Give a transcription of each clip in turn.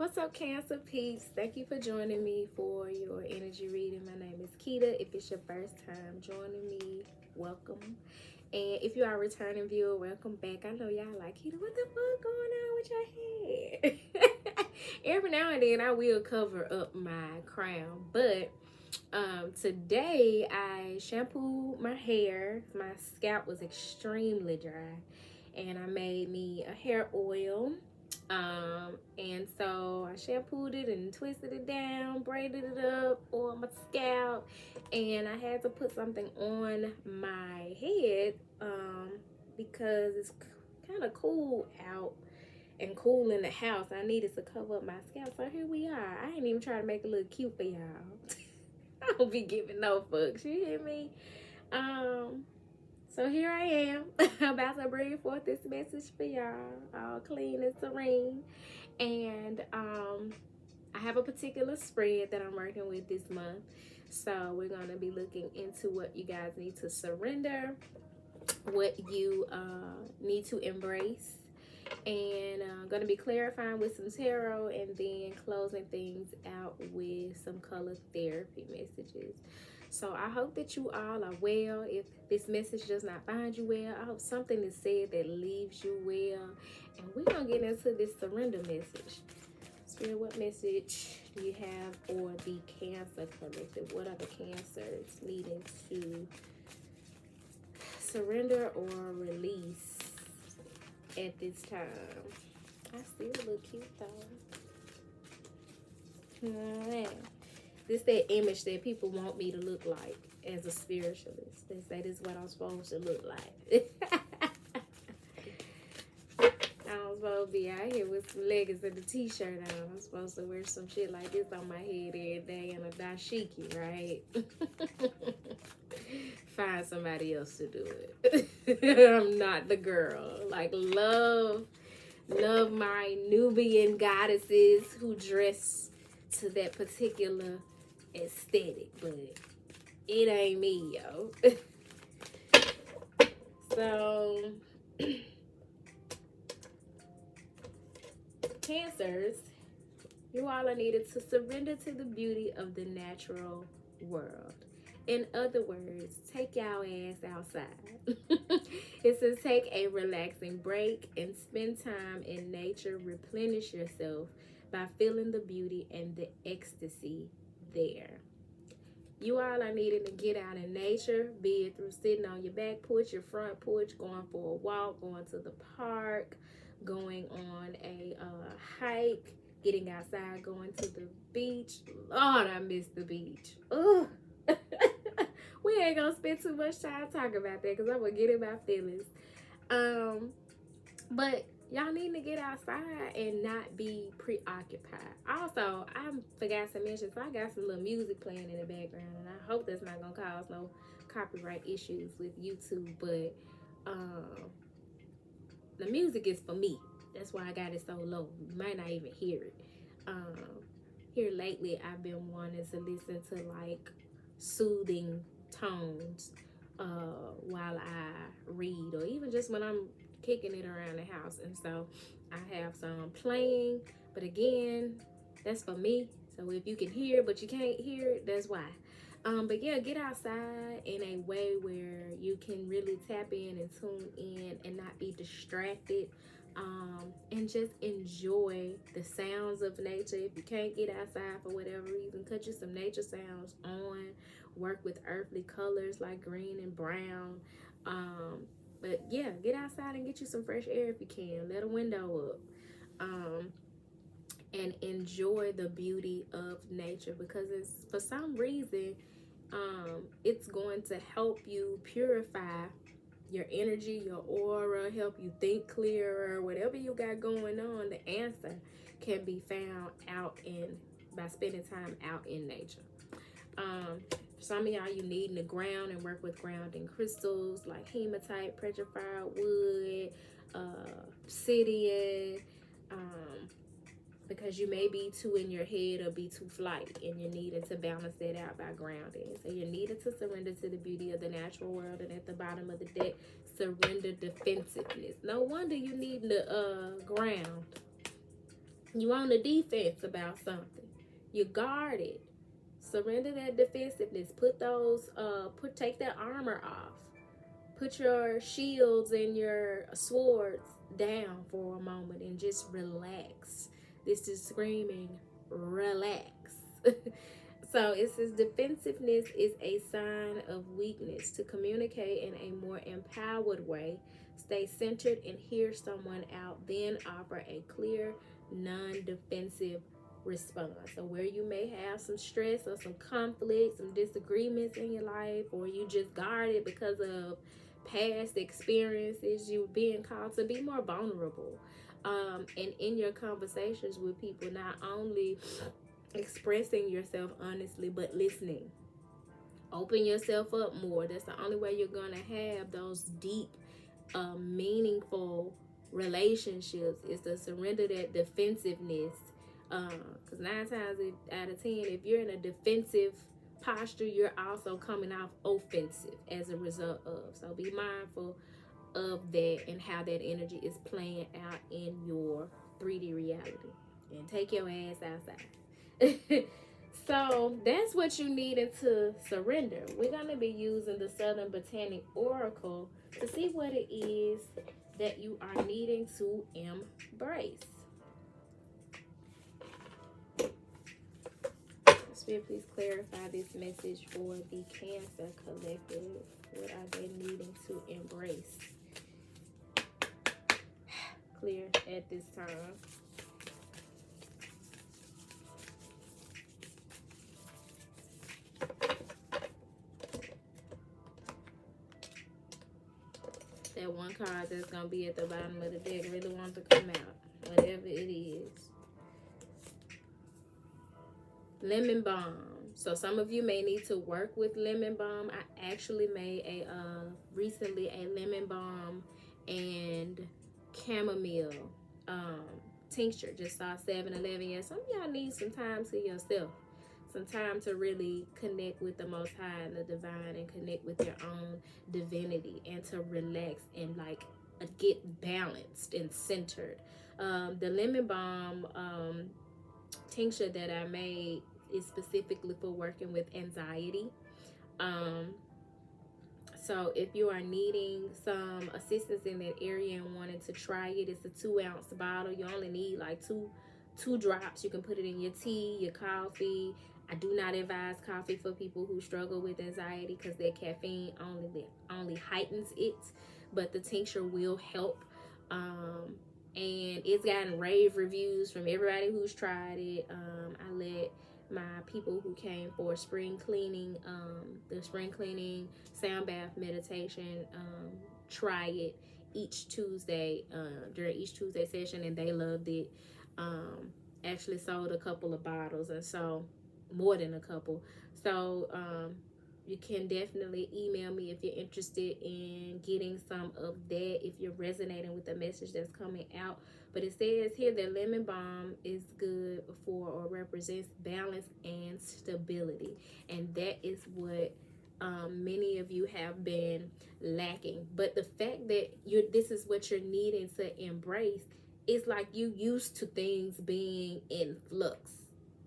What's up, Cancer peeps? Thank you for joining me for your energy reading. My name is Keita. If it's your first time joining me, welcome. And if you are a returning viewer, welcome back. I know y'all like, Keita, what the fuck going on with your head? Every now and then I will cover up my crown, but today I shampooed my hair. My scalp was extremely dry, and I made me a hair oil. And so I shampooed it and twisted it down, braided it up on my scalp, and I had to put something on my head because it's kind of cool out and cool in the house. I needed to cover up my scalp, so here we are. I ain't even trying to make it look cute for y'all. I don't be giving no fucks, you hear me? So here I am, about to bring forth this message for y'all, all clean and serene. And I have a particular spread that I'm working with this month. So we're going to be looking into what you guys need to surrender, what you need to embrace, and I'm going to be clarifying with some tarot and then closing things out with some color therapy messages. So I hope that you all are well. If this message does not find you well, I hope something is said that leaves you well. And we're going to get into this surrender message. Spirit, what message do you have for the Cancer collective? What are the Cancers needing to surrender or release at this time? I still look cute though. This that image that people want me to look like as a spiritualist. That is what I'm supposed to look like. I'm supposed to be out here with some leggings and a t-shirt on. I'm supposed to wear some shit like this on my head every day and a dashiki, right? Find somebody else to do it. I'm not the girl. Like, love my Nubian goddesses who dress to that particular aesthetic, but it ain't me, yo. So Cancers, you all are needed to surrender to the beauty of the natural world. In other words, take y'all ass outside. It says take a relaxing break and spend time in nature. Replenish yourself by feeling the beauty and the ecstasy there. You all are needing to get out in nature, be it through sitting on your back porch, your front porch, going for a walk, going to the park, going on a hike, getting outside, going to the beach. Lord, I miss the beach. Ugh. We ain't gonna spend too much time talking about that because I'm gonna get in my feelings. But y'all need to get outside and not be preoccupied. Also, I forgot to mention, so I got some little music playing in the background, and I hope that's not gonna cause no copyright issues with YouTube. But the music is for me. That's why I got it so low. You might not even hear it. Here lately, I've been wanting to listen to like soothing tones while I read, or even just when I'm kicking it around the house. And so I have some playing, but again, that's for me. So if you can hear it but you can't hear it, that's why. But yeah, get outside in a way where you can really tap in and tune in and not be distracted, and just enjoy the sounds of nature. If you can't get outside for whatever reason, cut you some nature sounds on. Work with earthly colors like green and brown. But yeah, get outside and get you some fresh air if you can. Let a window up. And enjoy the beauty of nature, because it's, for some reason, it's going to help you purify your energy, your aura, help you think clearer. Whatever you got going on, the answer can be found by spending time out in nature. Some of y'all, you need in the ground and work with grounding crystals like hematite, petrified wood, obsidian, because you may be too in your head or be too flight, and you're needed to balance that out by grounding. So you're needed to surrender to the beauty of the natural world, and at the bottom of the deck, surrender defensiveness. No wonder you need the ground. You on the defense about something. You guarded. Surrender that defensiveness. Take that armor off. Put your shields and your swords down for a moment and just relax. This is screaming, relax. So it says defensiveness is a sign of weakness. To communicate in a more empowered way, stay centered and hear someone out, then offer a clear, non-defensive response. So where you may have some stress or some conflict, some disagreements in your life, or you just guarded because of past experiences, you're being called to be more vulnerable. And in your conversations with people, not only expressing yourself honestly, but listening. Open yourself up more. That's the only way you're going to have those deep, meaningful relationships, is to surrender that defensiveness. Because 9 times out of 10, if you're in a defensive posture, you're also coming off offensive as a result of. So be mindful of that and how that energy is playing out in your 3D reality. And take your ass outside. So that's what you needed to surrender. We're going to be using the Southern Botanic Oracle to see what it is that you are needing to embrace. Spirit, please clarify this message for the Cancer Collective. What are they needing to embrace? Clear at this time. That one card that's going to be at the bottom of the deck really wants to come out, whatever it is. Lemon balm. So some of you may need to work with lemon balm. I actually made recently a lemon balm and chamomile tincture. Just saw 7-Eleven. Yeah, some of y'all need some time to yourself. Some time to really connect with the Most High and the Divine, and connect with your own divinity, and to relax and get balanced and centered. The lemon balm tincture that I made is specifically for working with anxiety. So if you are needing some assistance in that area and wanting to try it, it's a 2-ounce bottle. You only need like two drops. You can put it in your tea, your coffee. I do not advise coffee for people who struggle with anxiety, because that caffeine only heightens it, but the tincture will help. And it's gotten rave reviews from everybody who's tried it. I let my people who came for spring cleaning, the spring cleaning sound bath meditation, try it each Tuesday, during each Tuesday session, and they loved it. Actually sold a couple of bottles, and so more than a couple. So you can definitely email me if you're interested in getting some of that, if you're resonating with the message that's coming out. But it says here that lemon balm is good for, or represents, balance and stability, and that is what many of you have been lacking. But the fact that this is what you're needing to embrace, it's like you used to things being in flux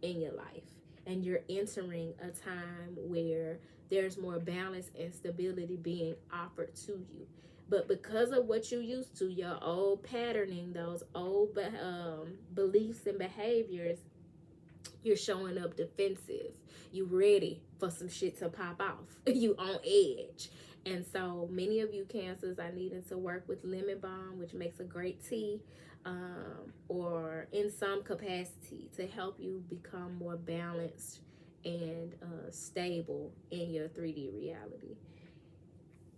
in your life, and you're entering a time where there's more balance and stability being offered to you. But because of what you used to, your old patterning, those old beliefs and behaviors, you're showing up defensive. You ready for some shit to pop off. You on edge. And so many of you Cancers are needing to work with lemon balm, which makes a great tea, or in some capacity, to help you become more balanced and stable in your 3D reality.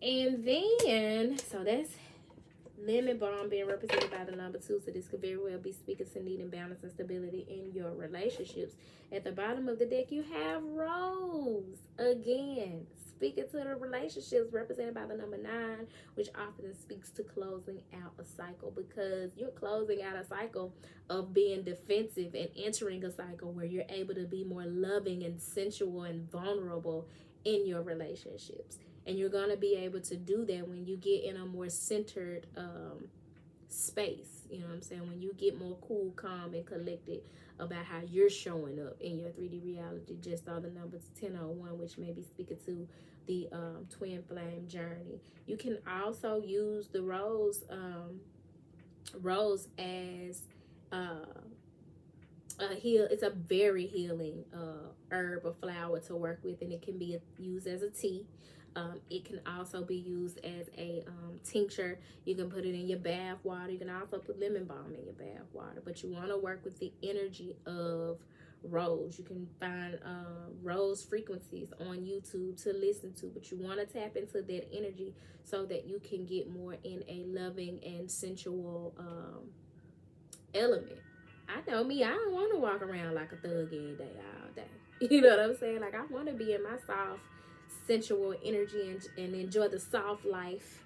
And then, so that's lemon balm being represented by the number 2. So this could very well be speaking to needing balance and stability in your relationships. At the bottom of the deck, you have Rose. Again, speaking to the relationships, represented by the number 9, which often speaks to closing out a cycle, because you're closing out a cycle of being defensive and entering a cycle where you're able to be more loving and sensual and vulnerable in your relationships. And you're going to be able to do that when you get in a more centered space. You know what I'm saying? When you get more cool, calm, and collected about how you're showing up in your 3D reality. Just saw the numbers 1001, which may be speaking to the twin flame journey. You can also use the rose as it's a very healing herb or flower to work with, and it can be used as a tea. It can also be used as a tincture. You can put it in your bath water. You can also put lemon balm in your bath water, but you want to work with the energy of rose. You can find rose frequencies on YouTube to listen to, but you want to tap into that energy so that you can get more in a loving and sensual element. I know me, I don't want to walk around like a thug every day, all day. You know what I'm saying? Like, I want to be in my soft, sensual energy and enjoy the soft life,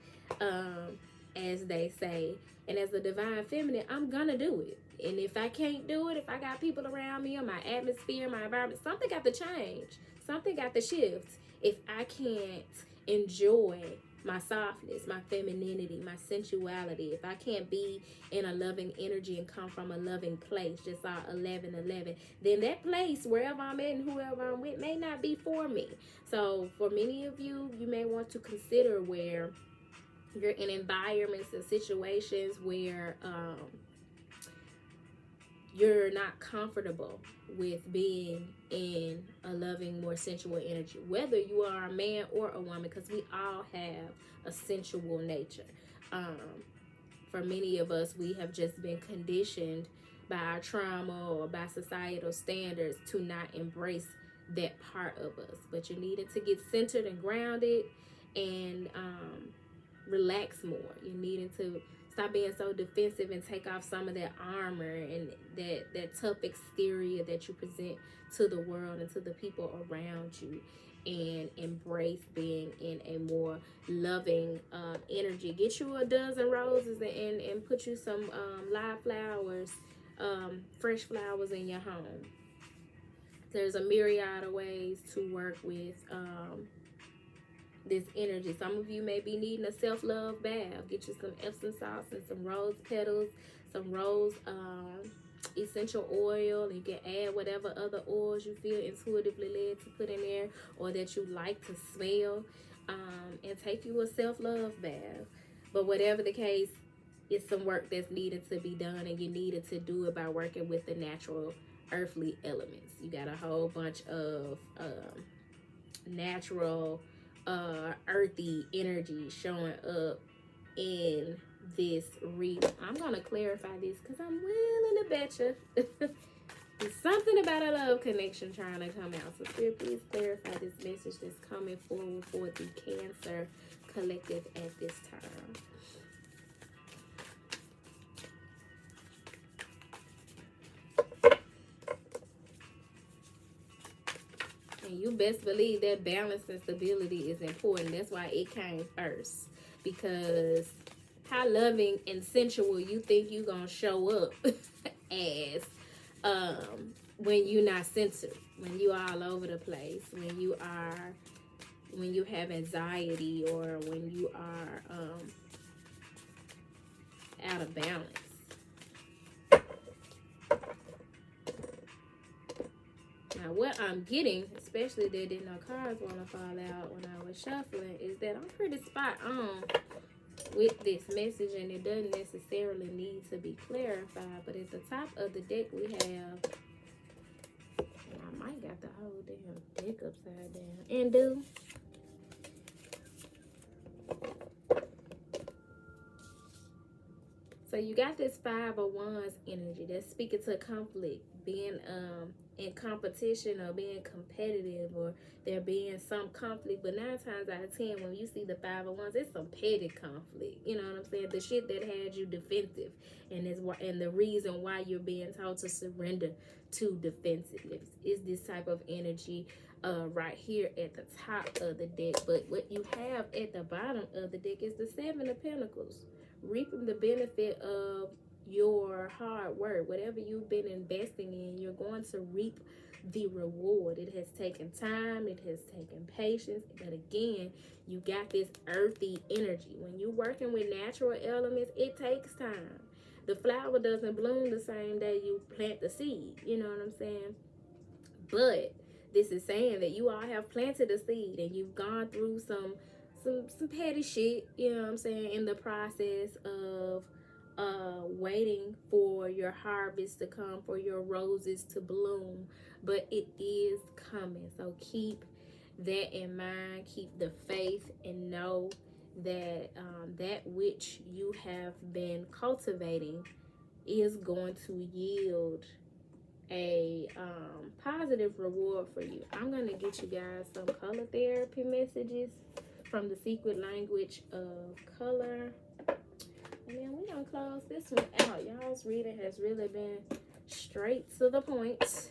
as they say. And as the divine feminine, I'm going to do it. And if I can't do it, if I got people around me or my atmosphere, my environment, something got to change. Something got to shift. If I can't enjoy my softness, my femininity, my sensuality, if I can't be in a loving energy and come from a loving place, just saw 1111, then that place, wherever I'm at and whoever I'm with, may not be for me. So for many of you, you may want to consider where you're in environments and situations where you're not comfortable with being in a loving, more sensual energy, whether you are a man or a woman, because we all have a sensual nature. For many of us, we have just been conditioned by our trauma or by societal standards to not embrace that part of us. But you needed to get centered and grounded and relax more. You needed to stop being so defensive and take off some of that armor and that tough exterior that you present to the world and to the people around you, and embrace being in a more loving energy. Get you a dozen roses and put you some live flowers, fresh flowers in your home. There's a myriad of ways to work with this energy. Some of you may be needing a self-love bath. Get you some Epsom salts and some rose petals, some rose essential oil. You can add whatever other oils you feel intuitively led to put in there or that you like to smell, and take you a self-love bath. But whatever the case, it's some work that's needed to be done, and you needed to do it by working with the natural earthly elements. You got a whole bunch of natural earthy energy showing up in this reading. I'm gonna clarify this because I'm willing to bet you there's something about a love connection trying to come out. So Spirit, please clarify this message that's coming forward for the Cancer collective at this time. And you best believe that balance and stability is important. That's why it came first. Because how loving and sensual you think you gonna show up as when you're not centered, when you all over the place, when you have anxiety, or when you are out of balance. Now, what I'm getting, especially that didn't no cards want to fall out when I was shuffling, is that I'm pretty spot on with this message, and it doesn't necessarily need to be clarified. But at the top of the deck, we have, and I might got the whole damn deck upside down, and do. So you got this Five of Wands energy that's speaking to conflict, being in competition or being competitive, or there being some conflict. But 9 times out of 10, when you see the Five of Wands, it's some petty conflict. You know what I'm saying? The shit that had you defensive, and the reason why you're being told to surrender to defensiveness is this type of energy right here at the top of the deck. But what you have at the bottom of the deck is the Seven of Pentacles, reaping the benefit of your hard work, whatever you've been investing in, you're going to reap the reward. It has taken time, it has taken patience, but again, you got this earthy energy. When you're working with natural elements, it takes time. The flower doesn't bloom the same day you plant the seed, you know what I'm saying? But this is saying that you all have planted a seed and you've gone through some petty shit, you know what I'm saying, in the process of waiting for your harvest to come, for your roses to bloom. But it is coming. So keep that in mind, keep the faith, and know that that which you have been cultivating is going to yield a positive reward for you. I'm going to get you guys some color therapy messages from the secret language of color. And then we don't close this one out. Y'all's reading has really been straight to the point,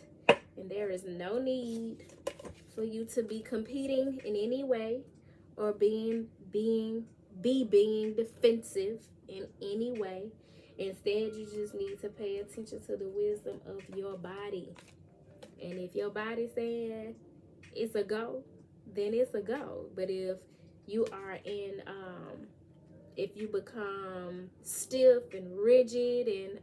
and there is no need for you to be competing in any way or being defensive in any way. Instead, you just need to pay attention to the wisdom of your body. And if your body's saying it's a go, then it's a go. But if you are in if you become stiff and rigid and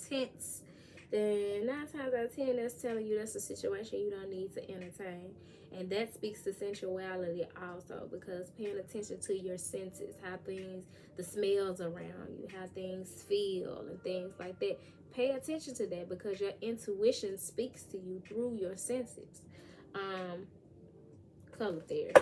tense, then 9 times out of 10 that's telling you that's a situation you don't need to entertain. And that speaks to sensuality also, because paying attention to your senses, how things, the smells around you, how things feel and things like that. Pay attention to that, because your intuition speaks to you through your senses. Color therapy.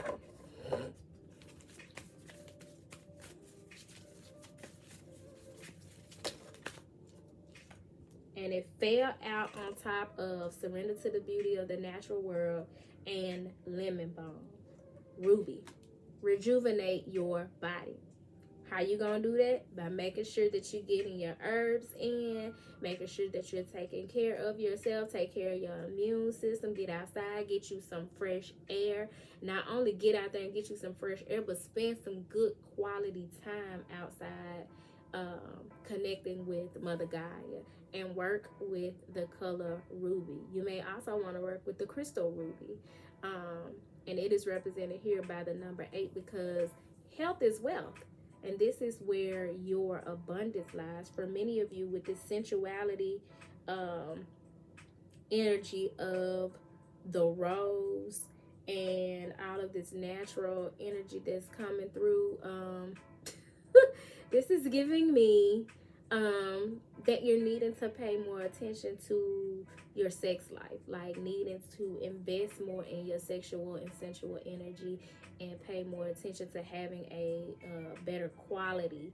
And it fell out on top of Surrender to the Beauty of the Natural World and Lemon Balm. Ruby. Rejuvenate your body. How you gonna do that? By making sure that you're getting your herbs in, making sure that you're taking care of yourself, take care of your immune system, get outside, get you some fresh air. Not only get out there and get you some fresh air, but spend some good quality time outside, connecting with Mother Gaia, and work with the color ruby. You may also want to work with the crystal ruby. And it is represented here by the number 8, because health is wealth. And this is where your abundance lies. For many of you, with this sensuality, energy of the rose and all of this natural energy that's coming through, this is giving me that you're needing to pay more attention to your sex life, like needing to invest more in your sexual and sensual energy, and pay more attention to having a better quality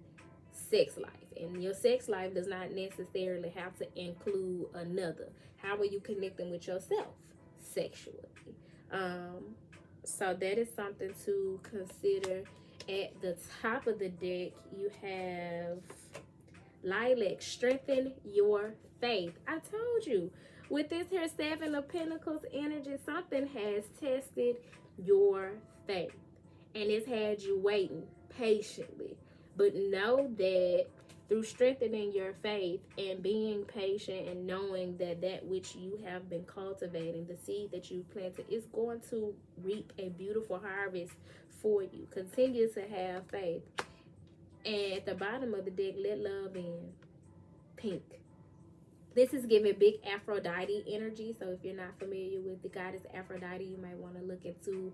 sex life. And your sex life does not necessarily have to include another. How are you connecting with yourself sexually? So that is something to consider. At the top of the deck, you have Lilac. Strengthen your faith. I told you, with this here 7 of Pentacles energy, something has tested your faith, and it's had you waiting patiently. But know that through strengthening your faith and being patient and knowing that that which you have been cultivating, the seed that you planted, is going to reap a beautiful harvest for you. Continue to have faith. And at the bottom of the deck, let love in. Pink. This is giving big Aphrodite energy. So if you're not familiar with the goddess Aphrodite, you might want to look into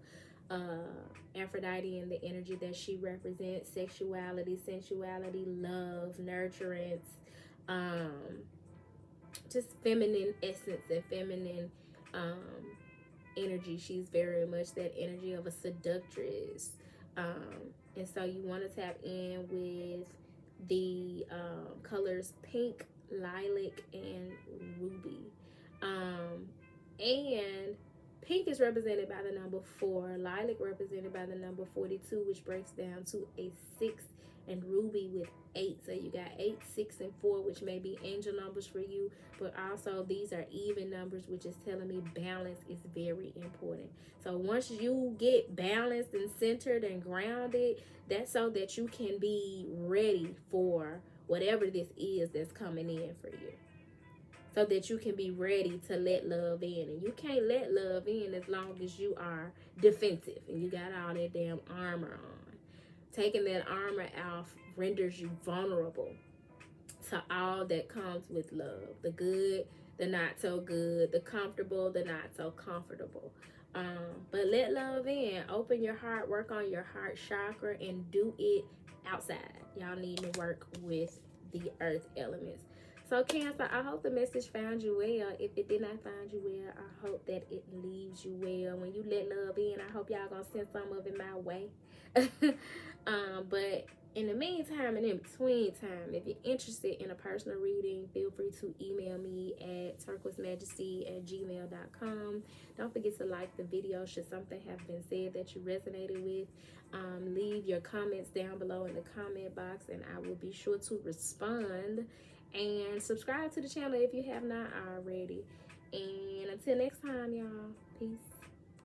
Aphrodite and the energy that she represents. Sexuality, sensuality, love, nurturance, just feminine essence and feminine energy. She's very much that energy of a seductress. And so you want to tap in with the colors pink, lilac, and ruby. And pink is represented by the number 4, lilac represented by the number 42, which breaks down to a 6, and ruby with 8. So you got 8, 6, and 4, which may be angel numbers for you, but also these are even numbers, which is telling me balance is very important. So once you get balanced and centered and grounded, that's so that you can be ready for whatever this is that's coming in for you, so that you can be ready to let love in. And you can't let love in as long as you are defensive and you got all that damn armor on. Taking that armor off renders you vulnerable to all that comes with love. The good, the not so good, the comfortable, the not so comfortable. But let love in. Open your heart, work on your heart chakra, and do it outside. Y'all need to work with the earth elements. So Cancer, I hope the message found you well. If it did not find you well, I hope that it leaves you well. When you let love in, I hope y'all gonna send some of it my way. But in the meantime and in between time, if you're interested in a personal reading, feel free to email me at turquoisemajesty@gmail.com. Don't forget to like the video should something have been said that you resonated with. Leave your comments down below in the comment box, and I will be sure to respond. And subscribe to the channel if you have not already. And until next time, y'all, peace.